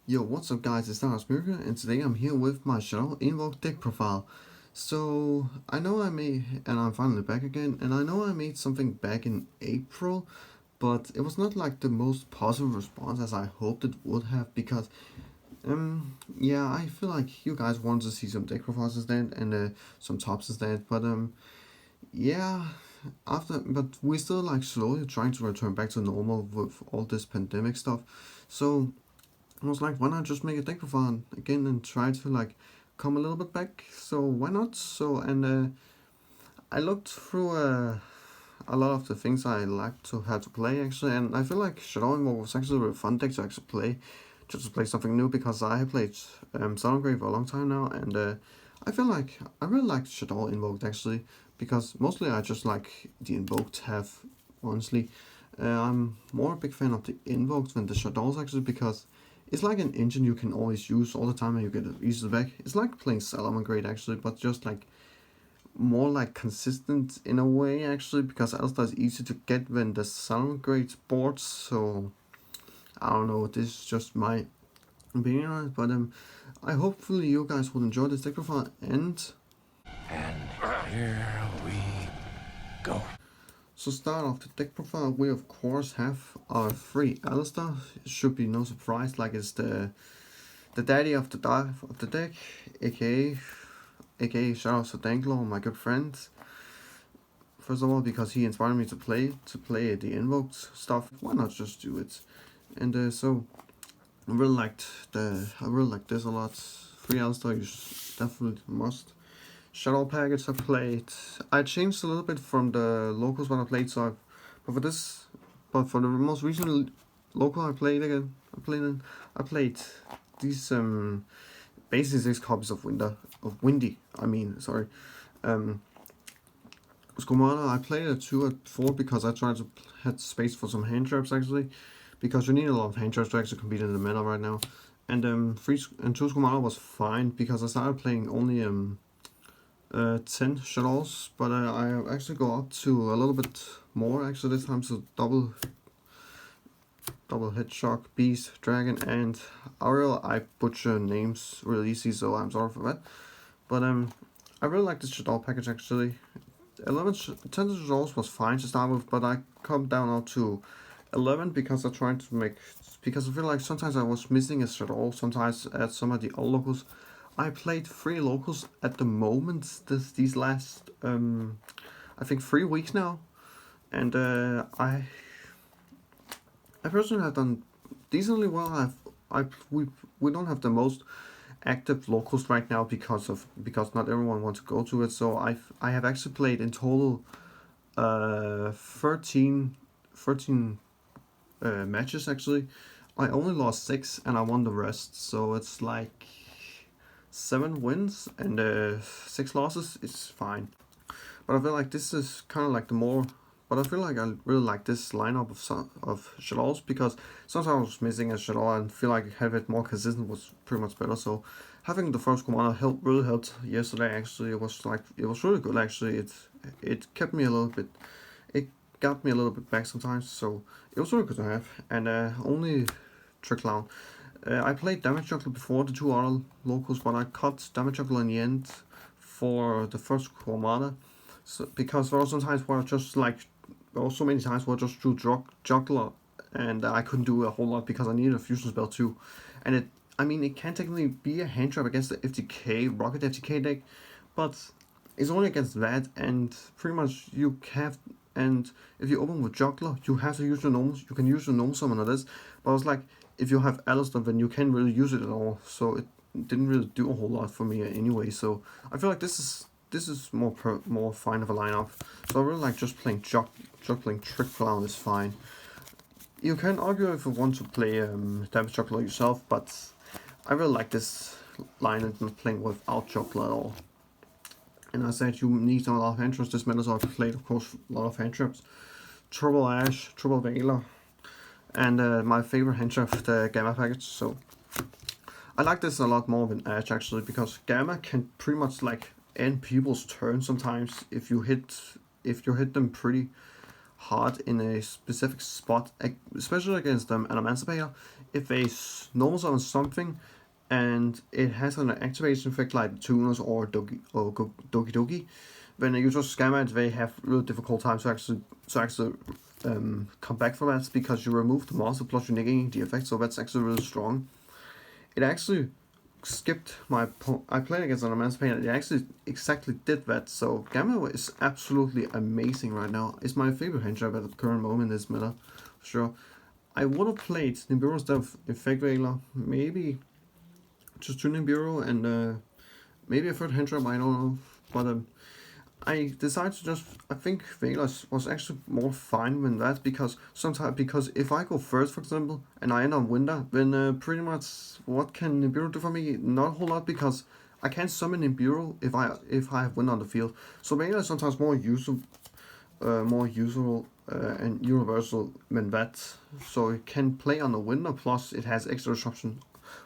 Yo, what's up guys, it's Mirka, and today I'm here with my Shadow Invoked deck profile. So, I know I made, and I'm finally back again, and I know I made something back in April, but it was not like the most positive response as I hoped it would have, because, yeah, I feel like you guys wanted to see some deck profiles instead, and some tops instead, but, yeah, but we're still like slowly trying to return back to normal with all this pandemic stuff, so I was like, why not just make a deck profile again and try to like come a little bit back? So why not? So and I looked through a lot of the things I like to have to play actually, and I feel like Shadow was actually a really fun deck to actually play, just to play something new because I have played Grave for a long time now, and I feel like I really like Shadow Invoked actually because mostly I just like the Invoked have honestly. I'm more a big fan of the Invoked than the Shadows actually because it's like an engine you can always use all the time and you get it easily back. It's like playing Salamangreat actually, but just like more like consistent in a way actually because Alistar is easy to get when the Salamangreat boards. So I don't know. This is just my opinion on it, but I hopefully you guys will enjoy this deck profile And here we go. so start off the deck profile. We of course have our three Alistar. It should be no surprise, like it's the daddy of the deck, aka shout out to Danglo, my good friend. First of all, because he inspired me to play the invoked stuff. Why not just do it? And so I really liked this a lot. Free Alistar, you definitely must. Shadow package I played. I changed a little bit from the locals when I played, so but for this, but for the most recent local I played again, I played these basically 6 copies of Windy. I mean, sorry. Um, Skomana, I played a 2 at 4 because I tried to had space for some hand traps actually, because you need a lot of hand traps to actually compete in the meta right now. And 2 Skomana was fine because I started playing only 10 shaddolls, but I actually go up to a little bit more actually this time, so double hit shock, beast, dragon, and Ariel. I butcher names really easy, so I'm sorry for that. But I really like this shadoll package actually. 10 shaddolls was fine to start with, but I come down now to 11 because I tried to make, because I feel like sometimes I was missing a shadoll sometimes at some of the old locals. I played 3 locals at the moment these last I think 3 weeks now, and I personally have done decently well. We don't have the most active locals right now because not everyone wants to go to it. So I have actually played in total 13 matches actually. I only lost 6 and I won the rest. So it's like 7 wins and 6 losses. It's fine. But I feel like this is kind of like the more. But I feel like I really like this lineup of shaddolls because sometimes I was missing a shaddol and feel like having it more consistent was pretty much better. So having the first commander really helped yesterday. Actually, it was really good. Actually, it kept me a little bit. It got me a little bit back sometimes. So it was really good to have. And only Trick Clown. I played Damage Juggler before the 2 other locals, but I cut Damage Juggler in the end for the first commander. So because there were some times where I just like, there were so many times where I just drew juggler and I couldn't do a whole lot because I needed a fusion spell too, and I mean it can technically be a hand trap against the FTK Rocket FTK deck, but it's only against that, and pretty much you have, and if you open with juggler you have to use your gnomes. You can use your gnome summon on this, but I was like, if you have Alistar then you can't really use it at all, so it didn't really do a whole lot for me anyway. So I feel like this is more fine of a lineup. So I really like just playing juggling Trick Clown is fine. You can argue if you want to play Damage Juggler yourself, but I really like this line and playing without Juggler at all. And I said you need a lot of hand traps this meta, so I played of course a lot of hand traps. Trouble Ash, Trouble Veiler, and my favorite hand trap, the Gamma package. So I like this a lot more than Ash actually, because Gamma can pretty much like end people's turn sometimes if you hit them pretty hard in a specific spot, especially against an Emancipator. if a normal summon something and it has an activation effect like Tuners or Doki Doki, when a user scammer it, they have really difficult time to actually come back from that because you remove the monster plus you're negating the effect, so that's actually really strong. It actually skipped my I played against an immense pain and it actually exactly did that, so Gamma is absolutely amazing right now. It's my favorite hand trap at the current moment in this meta, for sure. I would have played Nibiru instead of Infect Veiler, maybe just two Nibiru and maybe a third hand trap, I don't know, but I decided to just, I think Velas was actually more fine than that because sometimes, because if I go first, for example, and I end on Winter, then pretty much what can Nibiru do for me? Not a whole lot because I can't summon Nibiru if I have Winter on the field. So Velas is sometimes more useful and universal than that. So it can play on the Winter, plus it has extra disruption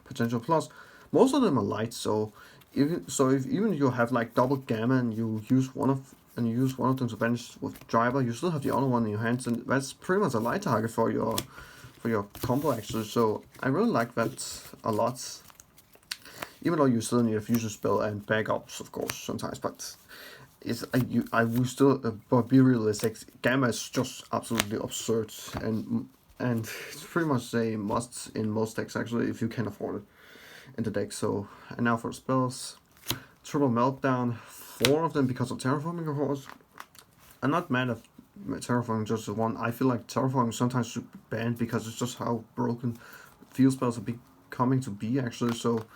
potential. Plus, most of them are light, so even if you have like double gamma and you use one of them to banish with driver, you still have the other one in your hands, and that's pretty much a light target for your combo actually. So I really like that a lot. Even though you still need a fusion spell and backups, of course, sometimes, but I will still, but be realistic. Gamma is just absolutely absurd, and it's pretty much a must in most decks actually if you can afford it in the deck. So, and now for spells, triple meltdown, 4 of them because of terraforming, of course. I'm not mad at terraforming just one. I feel like terraforming sometimes should be banned because it's just how broken field spells are becoming to be actually. So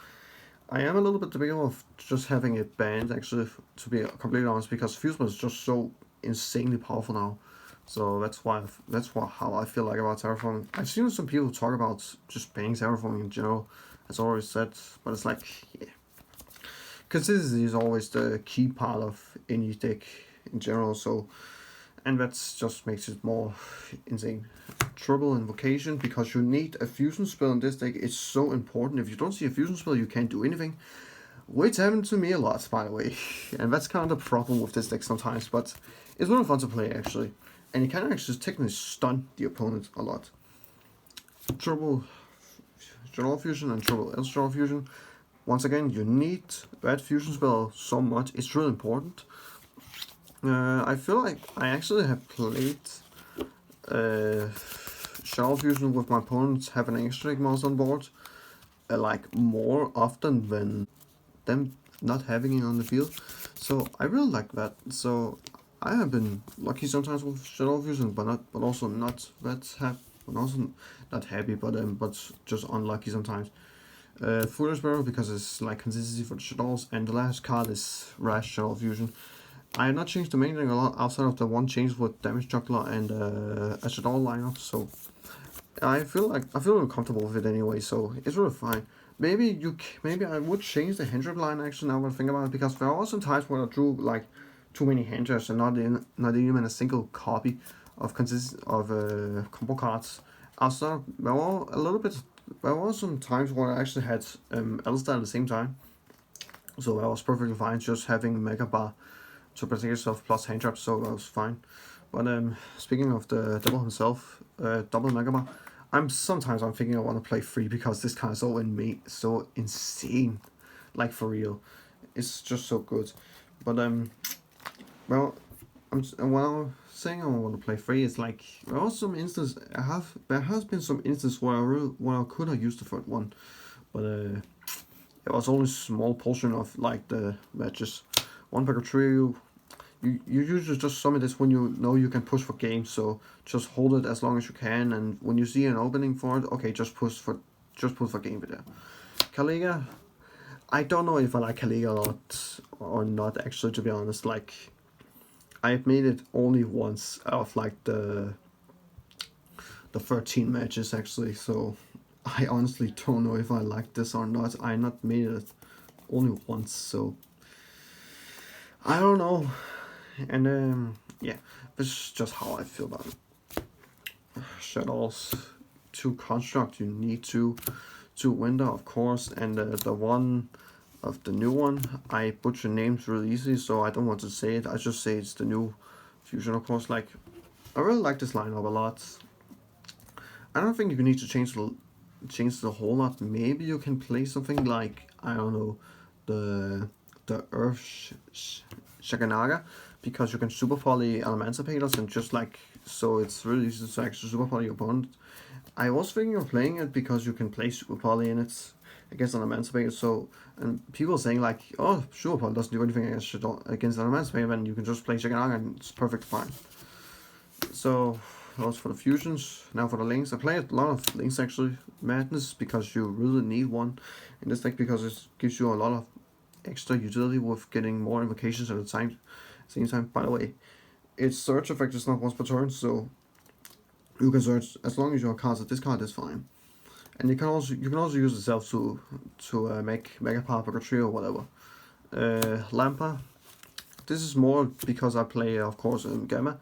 I am a little bit debating of just having it banned actually, to be completely honest, because field spells is just so insanely powerful now. So that's how I feel like about terraforming. I've seen some people talk about just banning terraforming in general, as already said, but it's like, yeah, consistency is always the key part of any deck in general. So, and that just makes it more insane. Triple invocation, because you need a fusion spell in this deck. It's so important. If you don't see a fusion spell, you can't do anything. Which happened to me a lot, by the way, and that's kind of the problem with this deck sometimes. But it's really fun to play actually, and you can actually technically stun the opponent a lot. Triple Shadoll fusion and triple Shadoll fusion. Once again, you need that fusion spell so much. It's really important. I feel like I actually have played Shadoll fusion with my opponents having an extra mouse on board, like more often than them not having it on the field. So I really like that. So I have been lucky sometimes with Shadoll fusion, but also not that happy. But also not happy, but just unlucky sometimes. Foolish Barrel because it's like consistency for the Shaddolls, and the last card is Rash Shadoll Fusion. I have not changed the main thing a lot outside of the one change with Damage Juggler and a Shaddoll lineup, so I feel really comfortable with it anyway, so it's really fine. Maybe I would change the hand trap line actually now when I think about it, because there are some times where I drew like too many hand traps and not even a single copy of combo cards. Also, there were some times where I actually had Elstar at the same time, so that was perfectly fine. Just having Mega Bar to protect yourself plus hand traps, so that was fine. But speaking of the devil himself, double Mega Bar, I'm thinking I want to play free because this card is so insane, like for real. It's just so good. But well, while saying I want to play free, it's like there are some instances there has been some instances where I could have used the third one, but it was only a small portion of like the matches. One pack of trio, you usually just summon this when you know you can push for game, so just hold it as long as you can, and when you see an opening for it, okay, just push for game with it. Kaliga, I don't know if I like Kaliga a lot or not actually, to be honest. Like, I've made it only once out of like the 13 matches actually, so I honestly don't know if I like this or not. I not made it only once, so I don't know. And yeah, this is just how I feel about it. Shaddolls, to construct you need to window, of course, and the one of the new one, I butcher names really easily, so I don't want to say it. I just say it's the new fusion, of course. Like, I really like this lineup a lot. I don't think you need to change changed a whole lot. Maybe you can play something like, I don't know, the Earth Shaganaga, because you can super poly Emancipators and just like, so it's really easy to actually super poly your opponent. I was thinking of playing it because you can play super poly in it against an Emancipator. So, and people are saying like, oh, super poly doesn't do anything against an Emancipator, then you can just play Shaganaga and it's perfect fine. So that was for the fusions. Now for the links. I played a lot of links actually. Madness, because you really need one in this deck, because it gives you a lot of extra utility with getting more invocations at the same time. By the way, its search effect is not once per turn, so you can search as long as your cards are discarded is fine. And you can also use itself to make Mega Power Purgatory or whatever. Lampa. This is more because I play, of course, Gamma.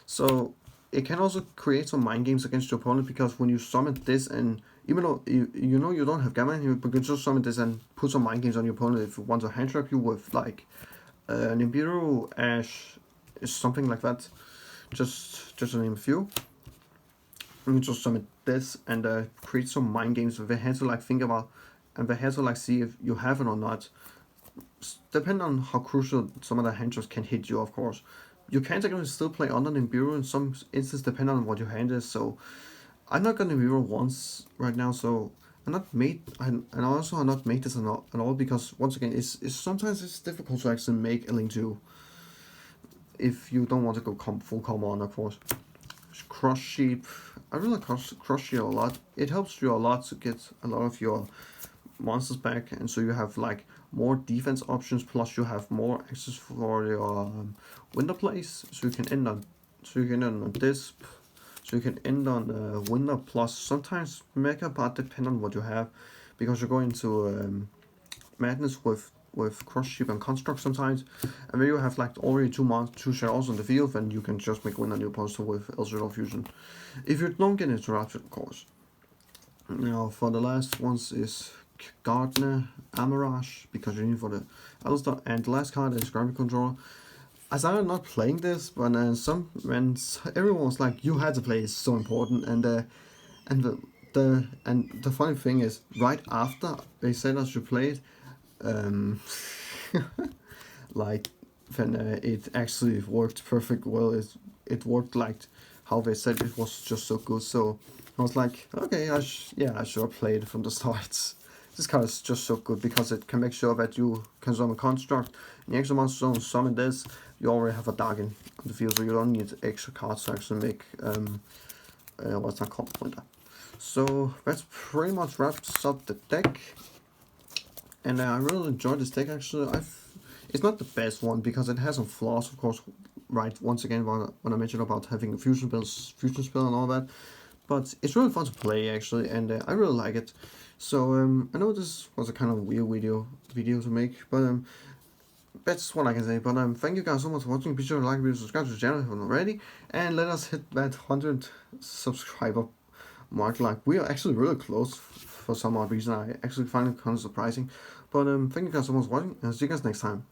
So it can also create some mind games against your opponent, because when you summon this, and even though you know you don't have Gamma, you can just summon this and put some mind games on your opponent if you want to hand trap you with like Nibiru, Ash, something like that. Just to name a few. You can just summon this and create some mind games with the hand to like think about, and the hand to like see if you have it or not. Depending on how crucial some of the hand traps can hit you, of course. You can technically still play under Nibiru in some instances, depending on what your hand is. So I'm not gonna Nibiru once right now, so I'm not made, and also I'm not made this at all, because once again, it's sometimes it's difficult to actually make a link to if you don't want to go full combo on, of course. Crush Sheep. I really like Crush Sheep a lot. It helps you a lot to get a lot of your monsters back, and so you have like more defense options, plus you have more access for your winter plays, so you can end on this, so you can end on winter plus sometimes mega, but depending on what you have, because you're going to madness with Crush Sheep and Construct sometimes, and then you have like already two shaddolls on the field, and you can just make win on your opponent with Eldrad Fusion if you don't get interrupted, of course. Now for the last ones is Gardener, Amarage, because you need for the Alistar, and the last card is Gravity Controller. I started not playing this, but when everyone was like, "You had to play, it's so important," and the funny thing is, right after they said I should play it, like then it actually worked perfect well. It worked like how they said it was, just so good. So I was like, okay, I should have played from the start. This card is just so good because it can make sure that you can summon Construct. In the extra monster zone, summon this, you already have a Darkin on the field, so you don't need extra cards to actually make what's that called, pointer. So that's pretty much wraps up the deck. And I really enjoyed this deck actually. It's not the best one because it has some flaws, of course. Right, once again, when I mentioned about having a fusion spell and all that, but it's really fun to play actually, and I really like it. So I know this was a kind of weird video to make, but that's what I can say. But thank you guys so much for watching. Be sure to like, subscribe to the channel if you haven't already, and let us hit that 100 subscriber mark. Like, we are actually really close for some odd reason. I actually find it kind of surprising. But thank you guys so much for watching, and see you guys next time.